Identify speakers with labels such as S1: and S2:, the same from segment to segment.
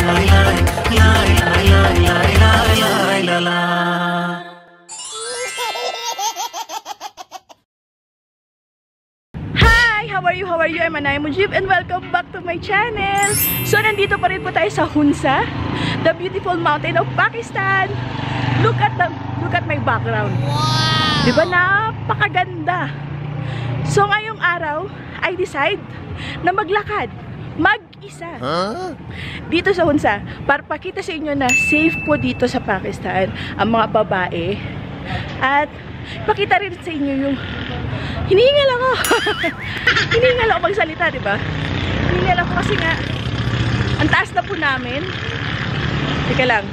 S1: How are you? I'm Anay Mujib and welcome back to my channel. So nandito pa rin po tayo sa Hunza, the beautiful mountain of Pakistan. Look at my background. Wow! Diba napakaganda? So ngayong araw, I decide na maglakad mag-isa dito sa Hunza para pakita sa inyo na safe po dito sa Pakistan ang mga babae at pakita rin sa inyo yung hiningal ako. Hiningal ako magsalita, diba? Hiningal ako kasi nga ang taas na po namin. Teka lang.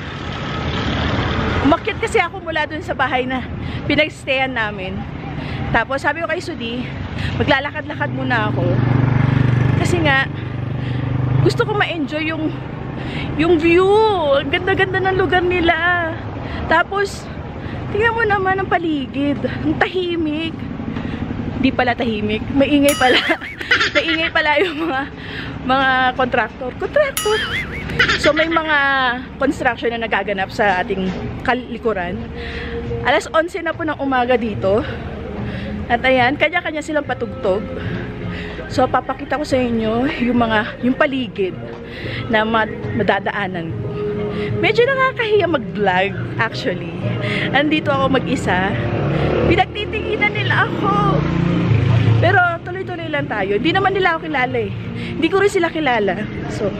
S1: Umakyat kasi ako mula dun sa bahay na pinagstayan namin. Tapos sabi ko kay Sudi, maglalakad-lakad muna ako. Kasi nga gusto ko ma-enjoy yung view. Ang ganda-ganda ng lugar nila. Tapos tingnan mo naman ang paligid. Ang tahimik. Di pala tahimik. Maingay pala. Maingay pala yung mga contractor. So may mga construction na nagaganap sa ating kalikuran. Alas 11 na po ng umaga dito. At ayan, kanya-kanya silang patugtog. So papakita ko sa inyo yung paligid na madadaanan ko. Medyo nakakahiya mag-vlog actually. Andito ako mag-isa. Pinagtitinginan nila ako. Pero tuloy-tuloy lang tayo. Hindi naman nila ako kilala eh. Hindi ko rin sila kilala. So,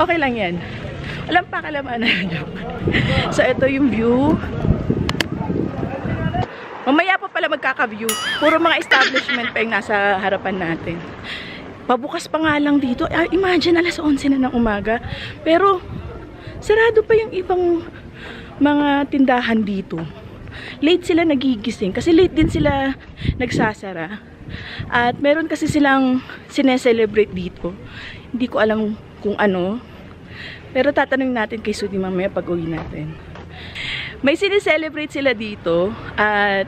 S1: okay lang yan. Walang pakalaman na. So, ito yung view. Mamaya pa pala magkaka-view. Puro mga establishment pa yung nasa harapan natin. Pabukas pa nga lang dito. Imagine, alas 11 na ng umaga. Pero, sarado pa yung ibang mga tindahan dito. Late sila nagigising kasi late din sila nagsasara. At meron kasi silang sineselebrate dito. Hindi ko alam kung ano. Pero tatanungin natin kay Sudi mamaya pag uwi natin. May sineselebrate sila dito at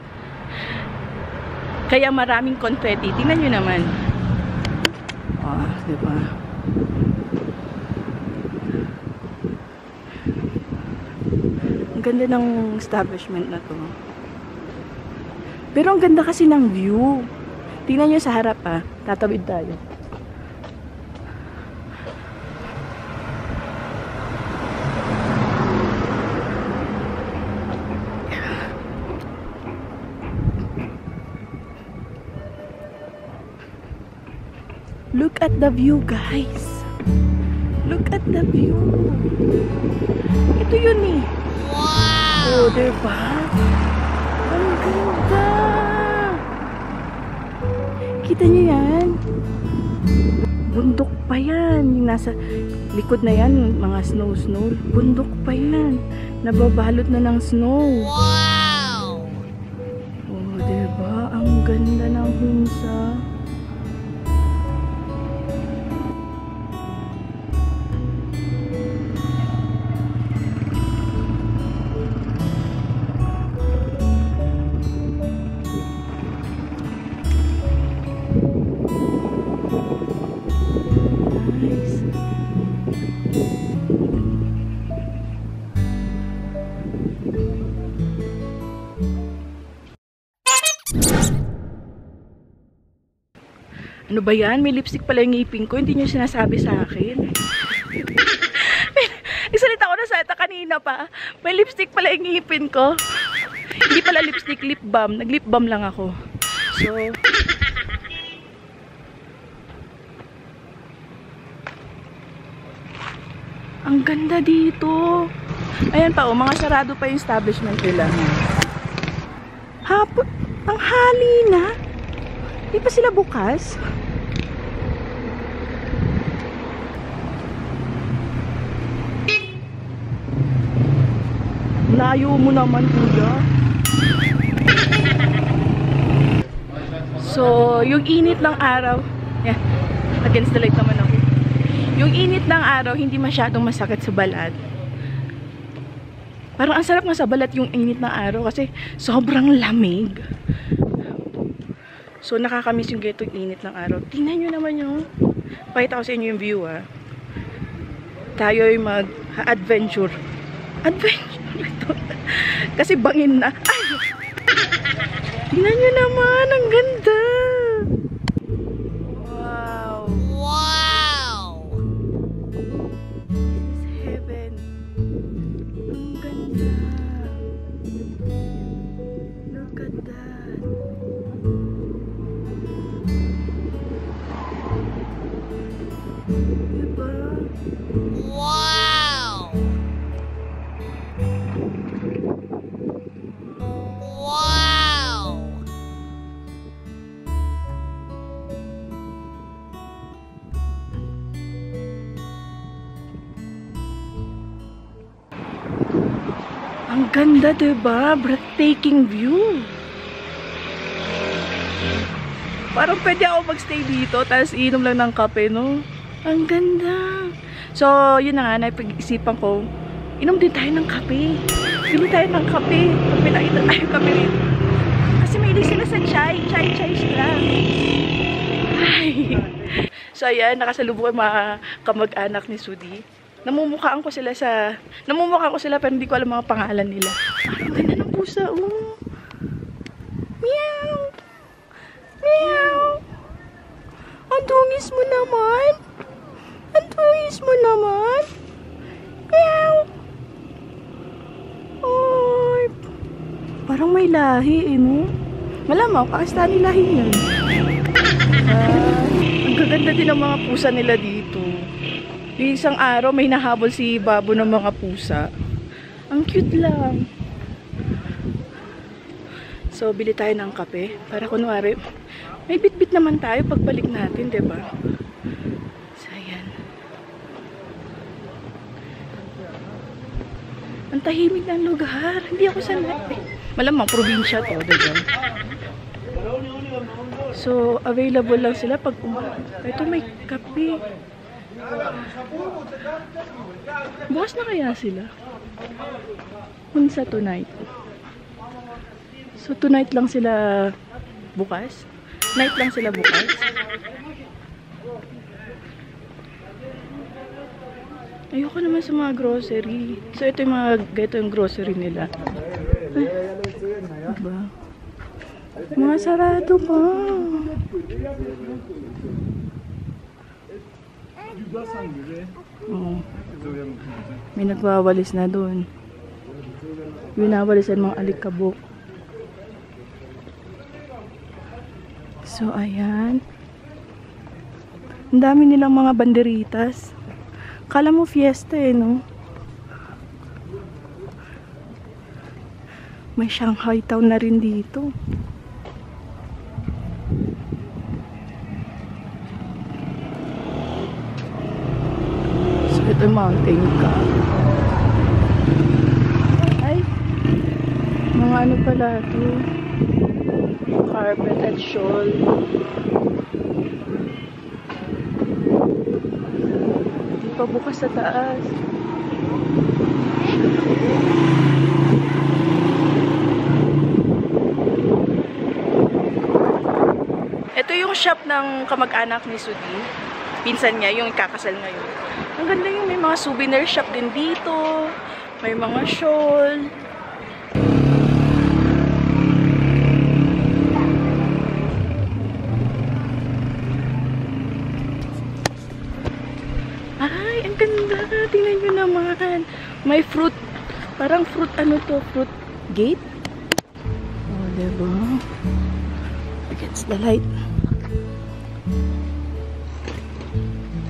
S1: kaya maraming confetti. Tingnan nyo naman. Diba? Ang ganda ng establishment na to. Pero ang ganda kasi ng view. Tingnan nyo sa harap ha. Tatawid tayo. Look at the view, guys. Look at the view. Ito yun eh. Wow! Oh, diba? Ang ganda! Kita niyo yan? Bundok pa yan. Yung nasa likod na yan, mga snow. Bundok pa yan. Nababalot na ng snow. Wow! Oh, diba? Ang ganda ng Hunza. Ano ba yan? May lipstick pala yung ngipin ko. Hindi nyo sinasabi sa akin. Nagsalita ko na sa kanina pa. May lipstick pala yung ngipin ko. Hindi pala lipstick, lip balm. Nag-lip balm lang ako. So, ang ganda dito. Ayan pa, mga sarado pa yung establishment nila. Hapon, ang hali na. Di pa sila bukas? Layo mo naman, kuya. So, yung init ng araw, against the light naman ako. Yung init ng araw, hindi masyadong masakit sa balat. Parang ang sarap nga sa balat yung init ng araw kasi sobrang lamig. So, nakakamiss yung ganitong init ng araw. Tingnan nyo naman yung, pakita ko sa inyo yung view, ha. tayo ay mag-adventure. Adventure ito. Kasi bangin na. Ay! Tingnan nyo naman, ang ganda! Wow! Wow! This is heaven. Ang ganda. Look at that. Diba? Wow! Wow! Ang ganda, diba? Breathtaking view. Parang pwede ako magstay dito, tapos inom lang ng kape, no? Ang ganda. So, yun na nga, napag-isipan ko, inom din tayo ng kape. Bili tayo ng kape. Pag pinakita tayo kape rin. Kasi mahilig sila sa chai. Chai sila. Ay. So, ayan, nakasalubong ang mga kamag-anak ni Sudi. Namumukhaan ko sila pero hindi ko alam mga pangalan nila. Ang ganda ng pusa, oh. Meow. Meow. Ang tungis mo naman. Ang tungis mo naman. Meow. Oy. Parang may lahi, no? Malamang, Pakistani lahi yan. Ang gaganda din ng mga pusa nila dito. Yung isang araw, may nahabol si Babo ng mga pusa. Ang cute lang. So, bili tayo ng kape. Para kunwari, may bit-bit naman tayo pagbalik natin, diba? So, ayan. Ang tahimik ng lugar. Hindi ako sanay. Malamang, probinsya to, diba? So, available lang sila pag ito may kape. Bukas na kaya sila? Unsa tonight? So, tonight lang sila bukas? Night lang sila bukas? Ayoko naman sa mga grocery. So, ito yung yung grocery nila. Ay, diba? Mga sarado pa. Oh. May nagwawalis na doon. Winawalisan mga alikabok. So, ayan. Ang dami nilang mga banderitas. Kala mo fiesta eh, no? May Shanghai Town na rin dito. So, ito yung mountain ka. Ay! Mga ano pala ito? Carpet at shawl. Di pa bukas sa taas. Ito yung shop ng kamag-anak ni Sudi. Pinsan niya, yung kakasal ngayon. Ang ganda yung may mga souvenir shop din dito. May mga shawl. Ay, ang ganda. Tingnan nyo naman. May fruit. Parang fruit, ano to? Fruit gate? Oh, diba? Against the light.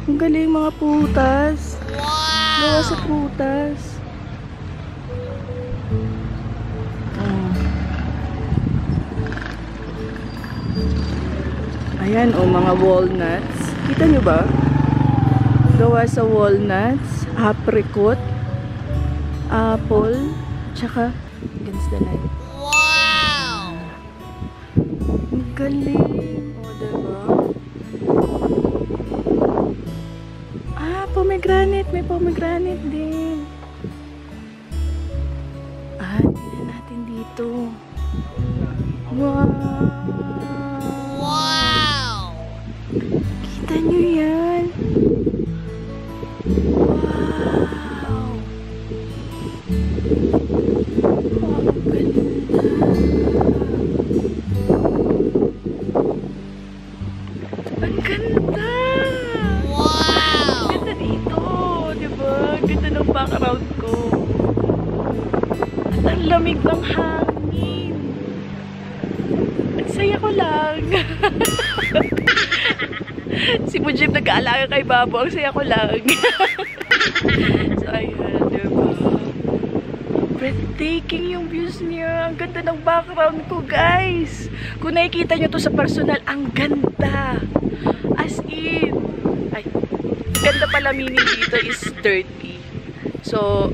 S1: Ang galing mga putas. Wow! Gawa sa putas. Ayan, oh, mga walnuts. Kita nyo ba? Gawa sa walnuts, apricot, apple, tsaka against the light. Wow! Ang galing. O, diba? Ah, pomegranate. May pomegranate din. Ah, tingnan natin dito. Wow! Wow! Kita nyo yan. Ang ganda! Wow! Ang ganda dito, diba? Ang ganda ng background ko. At ang lamig ng hangin. Ang saya ko lang. Si Mujib nag-aalaga kay Babo. Ang saya ko lang. So, ayan, diba? Breathtaking yung views niya. Ang ganda ng background ko, guys. Kung nakikita nyo to sa personal, ang ganda. As in. Ay, ganda pala meaning dito is dirty. So,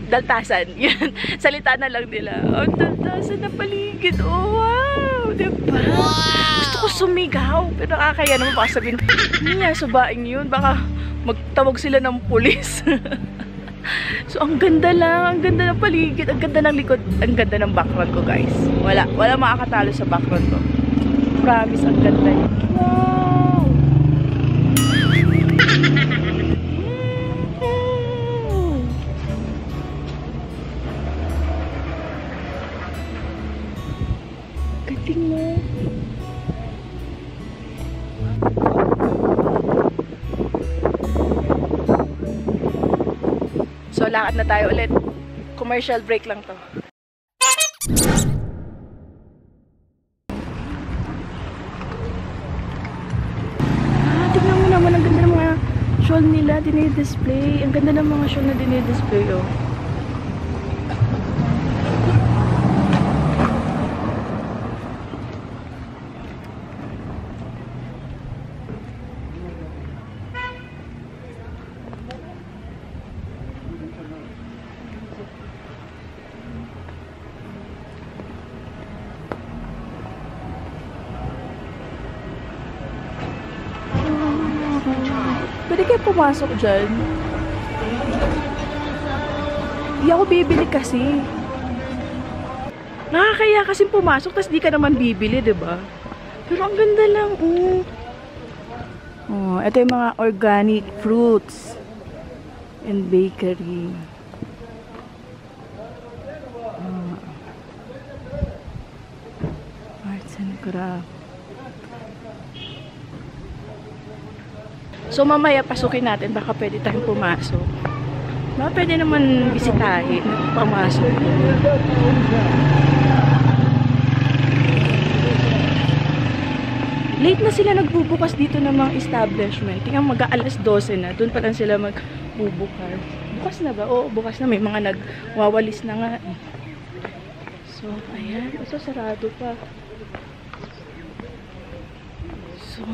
S1: daltasan. Yan. Salita na lang nila. Ang daltasan na paligid. Oh, wow. Diba? Wow. Gusto ko sumigaw. Pero nakakaya naman baka sabihin, niya, subaing yun. Baka magtawag sila ng pulis. So, ang ganda lang. Ang ganda ng paligid. Ang ganda ng likod. Ang ganda ng background ko, guys. Wala makakatalo sa background ko. Promise, ang ganda yun. Wow! Galing mo. So, lakad na tayo ulit. Commercial break lang to. Tignan mo naman. Ang ganda ng mga shawl nila dinidisplay. Ang ganda ng mga shawl na dinidisplay, oh. Pwede kayo pumasok dyan. Hindi ako bibili kasi. Nakakaya kasi pumasok, tas di ka naman bibili, diba? Pero ang ganda lang, oh. Oh, ito yung mga organic fruits and bakery. Arts and craft. So, mamaya pasukin natin. Baka pwede tayong pumasok. Baka pwede naman bisitahin. Pumasok. Late na sila nagbubukas dito ng mga establishment. Tingnan mag-aalas 12 na. Doon pa lang sila magbubukas. Bukas na ba? Oo, bukas na. May mga nagwawalis na nga. So, ayan. So, sarado pa. So,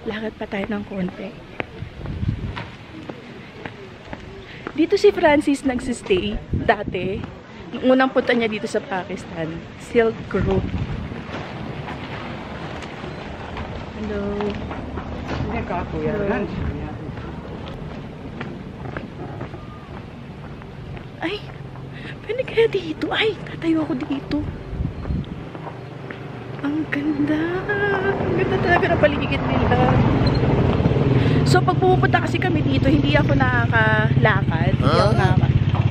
S1: lakad pa tayo ng konti. Dito si Francis nagsistay dati. Nung unang punta niya dito sa Pakistan. Silk Road. Hello. Hello. Ay, pwede kaya dito? Ay, tatayo ako dito. Ang ganda. Ang ganda talaga ng paligid nila. So, pag pupunta kasi kami dito, hindi ako nakakalakad.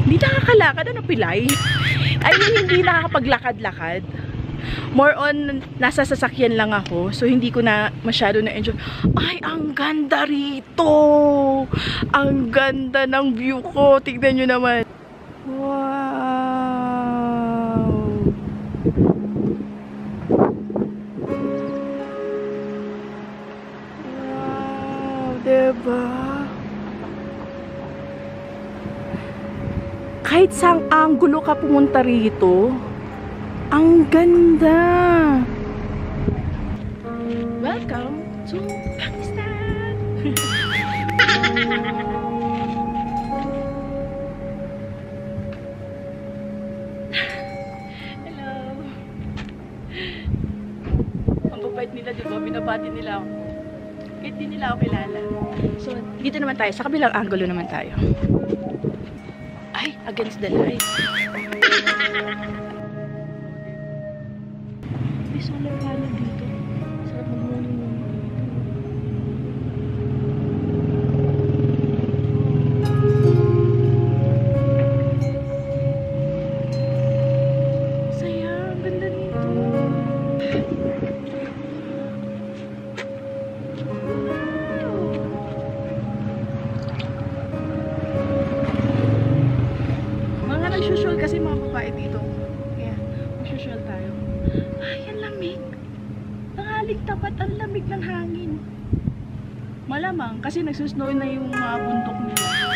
S1: Hindi nakakalakad. Ano, pilay? I mean, hindi nakakapaglakad-lakad. More on, nasa sasakyan lang ako. So, hindi ko na masyado na-enjoy. Ay, ang ganda rito! Ang ganda ng view ko. Tignan nyo naman. Wow! Diba? Kahit saang anggulo ka pumunta rito, ang ganda! Welcome to Pakistan! Hello! Ang babait nila, diba? Binabati nila ako. Kahit di nila ako kilala. So, dito naman tayo. Sa kabilang angulo naman tayo. Ay, against the light. May solar panel dito. Sarap mag-morning. tayo dito. Ayan, mag-social tayo. Ay, ang lamig. Tanghaling tapat, ang lamig ng hangin. Malamang, kasi nagsusnow na yung mga bundok nila. So,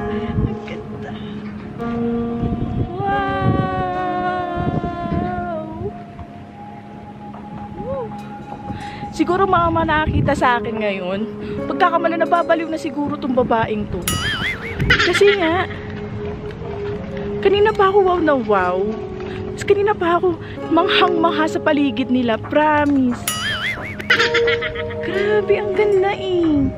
S1: ayan. Ang ganda. Wow! Woo! Siguro mga nakakita sa akin ngayon, pagkakamala nababaliw na siguro tong babaeng to. Kasi nga, kanina pa ako wow na wow. Tapos kanina pa ako manghang-mangha sa paligid nila, promise. Grabe, ang ganda eh.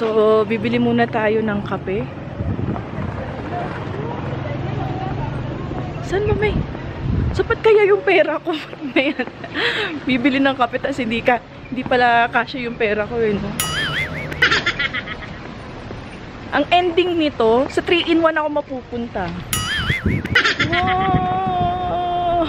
S1: So, bibili muna tayo ng kape. Saan ba may? Sapat kaya yung pera ko? Bibili ng kape tas hindi pala kasya yung pera ko eh, no? Ang ending nito, sa 3-in-1 ako mapupunta. Wow!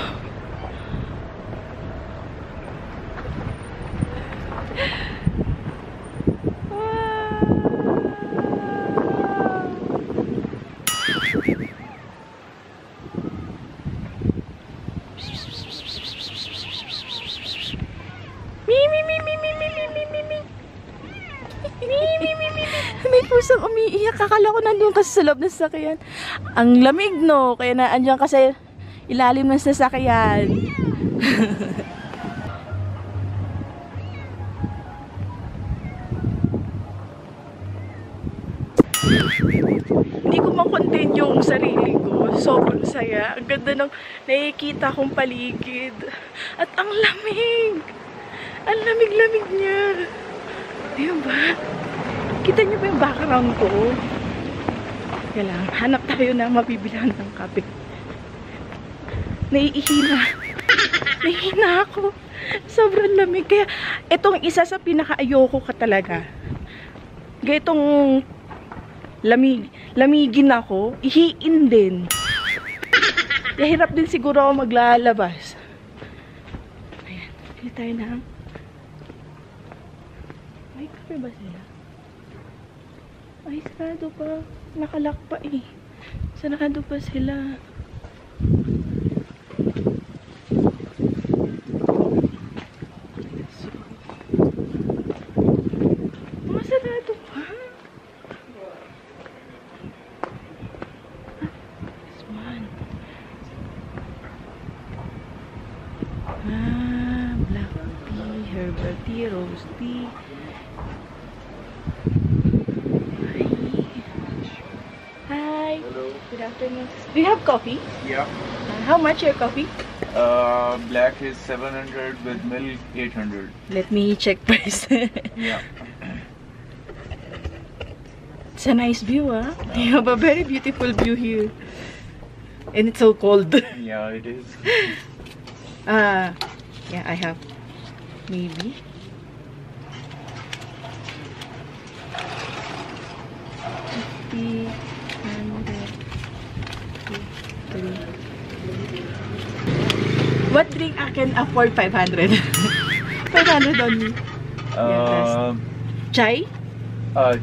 S1: May pusang umiiyak. Kakala ko nandun kasi sa loob ng sasakyan. Ang lamig, no? Kaya na andyan kasi ilalim ng sasakyan. Hindi ko ma-contain yung sarili ko. Sobrang saya. Ang ganda ng nakikita kong paligid. At ang lamig. Ang lamig-lamig niya. Ayun ba? Kita niyo ba yung background ko? Kaya lang, hanap tayo na mabibilhan ng kape. Naiihina. Nahihina ako. Sobrang lamig. Kaya, itong isa sa pinaka-ayoko ka talaga. Kaya itong lamigin ako, ihiin din. Hirap din siguro ako maglalabas. Ayan, pili tayo na. May kape ba sila? Ay, sarado pa. Nakalak pa eh. Sarado pa sila. Masarado pa. This one. Black tea, herbal tea, rose tea. Hi.
S2: Hello.
S1: Good afternoon. Do you have coffee?
S2: Yeah.
S1: How much your coffee?
S2: Black is 700 with milk 800.
S1: Let me check first.
S2: Yeah.
S1: It's a nice view, huh? You have a very beautiful view here. And it's so cold.
S2: Yeah, it is.
S1: Yeah, I have maybe. What drink I can afford 500? 500 only. Chai?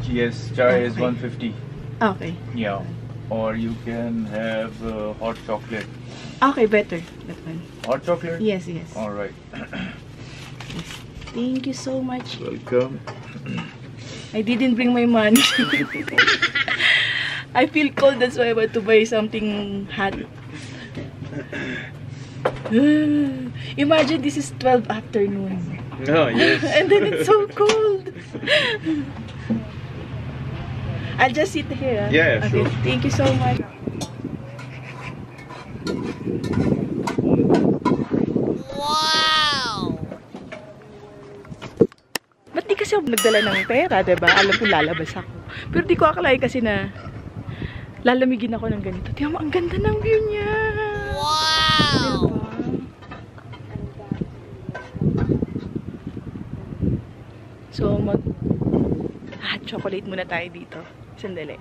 S2: Yes, chai is
S1: Okay.
S2: 150.
S1: Okay.
S2: Yeah. Or you can have hot chocolate.
S1: Okay, better. That one.
S2: Hot chocolate?
S1: Yes, yes.
S2: All right.
S1: Thank you so much.
S2: Welcome.
S1: I didn't bring my money. I feel cold, that's why I want to buy something hot. Imagine this is 12 afternoon.
S2: Oh, yes.
S1: And then it's so cold. I'll just sit here. Huh?
S2: Yeah,
S1: okay.
S2: sure.
S1: Thank you so much. Wow! Ba't di kasi ako nagdala ng pera, diba? Alam ko lalabas ako. Pero di ko akalain kasi na lalamigin ako ng ganito. Tingnan mo, ang ganda ng view niya. Wow! Diba? So, hot chocolate muna tayo dito. Sandali.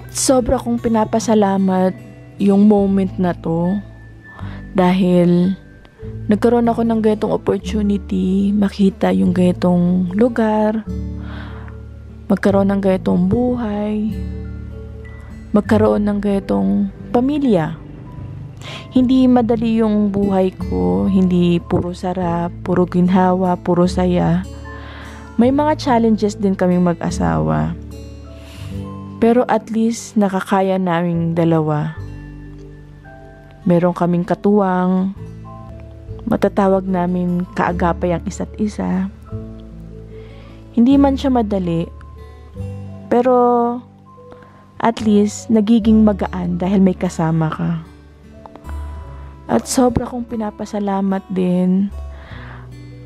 S1: Sobra kong pinapasalamat yung moment na to dahil nagkaroon ako ng ganitong opportunity makita yung ganitong lugar, magkaroon ng ganitong buhay, magkaroon ng ganitong pamilya. Hindi madali yung buhay ko, hindi puro sarap, puro ginhawa, puro saya. May mga challenges din kaming mag-asawa. Pero at least nakakaya naming dalawa. Meron kaming katuwang, matatawag namin kaagapay ang isa't isa. Hindi man siya madali, pero at least nagiging magaan dahil may kasama ka. At sobra kong pinapasalamat din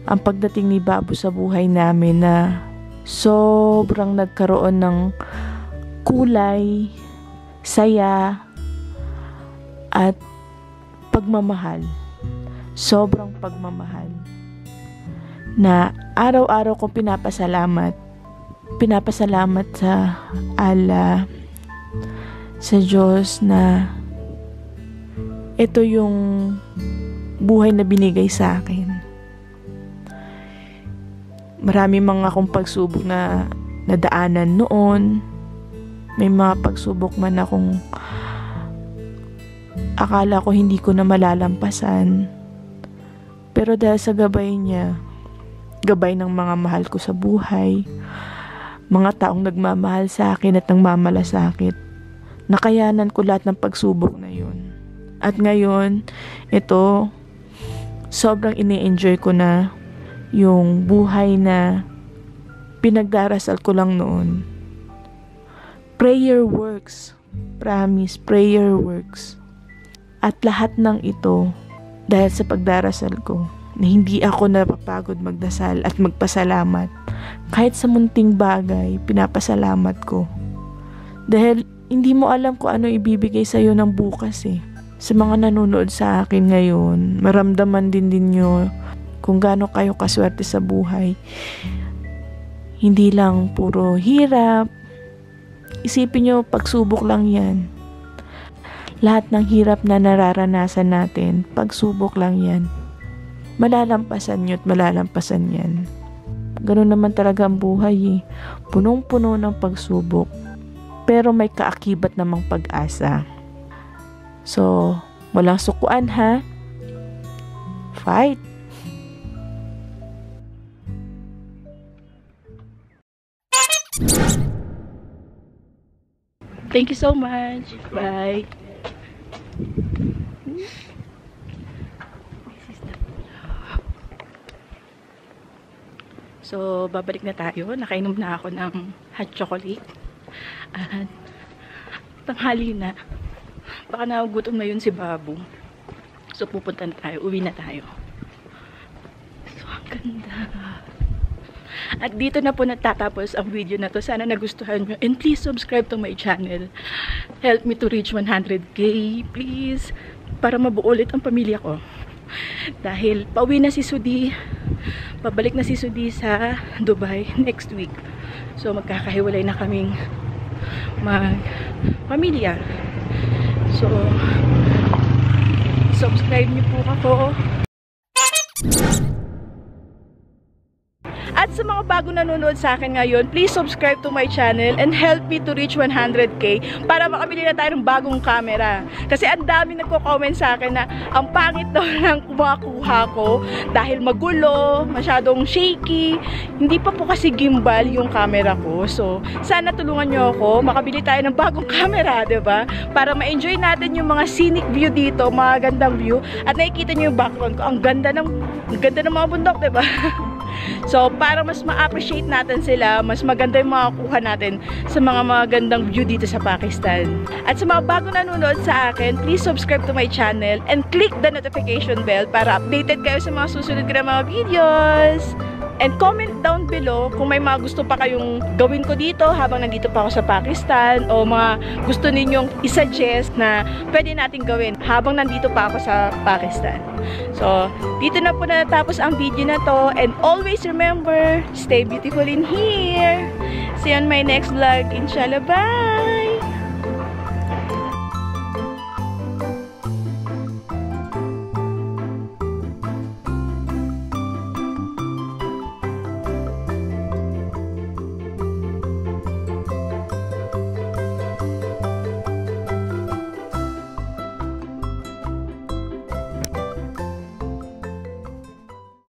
S1: ang pagdating ni Babu sa buhay namin na sobrang nagkaroon ng kulay, saya, at pagmamahal. Sobrang pagmamahal. Na araw-araw kong pinapasalamat. Pinapasalamat sa Allah, sa Diyos na ito yung buhay na binigay sa akin. Marami mga akong pagsubok na nadaanan noon. May mga pagsubok man akong akala ko hindi ko na malalampasan. Pero dahil sa gabay niya, gabay ng mga mahal ko sa buhay, mga taong nagmamahal sa akin at nagmamalasakit, nakayanan ko lahat ng pagsubok na yun. At ngayon, ito, sobrang ini-enjoy ko na yung buhay na pinagdarasal ko lang noon. Prayer works. Promise, prayer works. At lahat ng ito, dahil sa pagdarasal ko, na hindi ako napapagod magdasal at magpasalamat. Kahit sa munting bagay, pinapasalamat ko. Dahil hindi mo alam kung ano ibibigay sa'yo ng bukas eh. Sa mga nanonood sa akin ngayon, maramdaman din ninyo kung gaano kayo kaswerte sa buhay. Hindi lang puro hirap. Isipin nyo, pagsubok lang yan. Lahat ng hirap na nararanasan natin, pagsubok lang yan. Malalampasan nyo at malalampasan yan. Ganun naman talaga ang buhay eh. Punong-puno ng pagsubok. Pero may kaakibat namang pag-asa. So, walang sukuan ha. Fight! Thank you so much. Bye. So, babalik na tayo. Nakainom na ako ng hot chocolate. At tanghali na. Baka nagugutom na yun si Babu. So, pupunta na tayo. Uwi na tayo. So, ang ganda. At dito na po natatapos ang video na to. Sana nagustuhan nyo. And please subscribe to my channel. Help me to reach 100k. Please. Para mabuo ulit ang pamilya ko. Dahil pauwi na si Sudi. Pabalik na si Sudi sa Dubai next week. So magkakahiwalay na kaming pamilya. So subscribe niyo po ako. At sa mga bago nanonood sa akin ngayon, please subscribe to my channel and help me to reach 100k para makabili na tayo ng bagong camera. Kasi ang dami nagko-comment sa akin na ang pangit daw ng kumakuha ko dahil magulo, masyadong shaky. Hindi pa po kasi gimbal yung camera ko. So, sana tulungan nyo ako, makabili tayo ng bagong camera, diba? Para ma-enjoy natin yung mga scenic view dito, mga gandang view. At nakikita nyo yung background ko, ang ganda ng mga bundok, diba? So, para mas ma-appreciate natin sila, mas maganda yung makakuha natin sa mga magandang view dito sa Pakistan. At sa mga bago nanonood sa akin, please subscribe to my channel and click the notification bell para updated kayo sa mga susunod ko na mga videos. And comment down below kung may mga gusto pa kayong gawin ko dito habang nandito pa ako sa Pakistan o mga gusto ninyong isuggest na pwede natin gawin habang nandito pa ako sa Pakistan. So, dito na po natapos ang video na to and always remember, stay beautiful in here. See you on my next vlog. Inshallah, bye!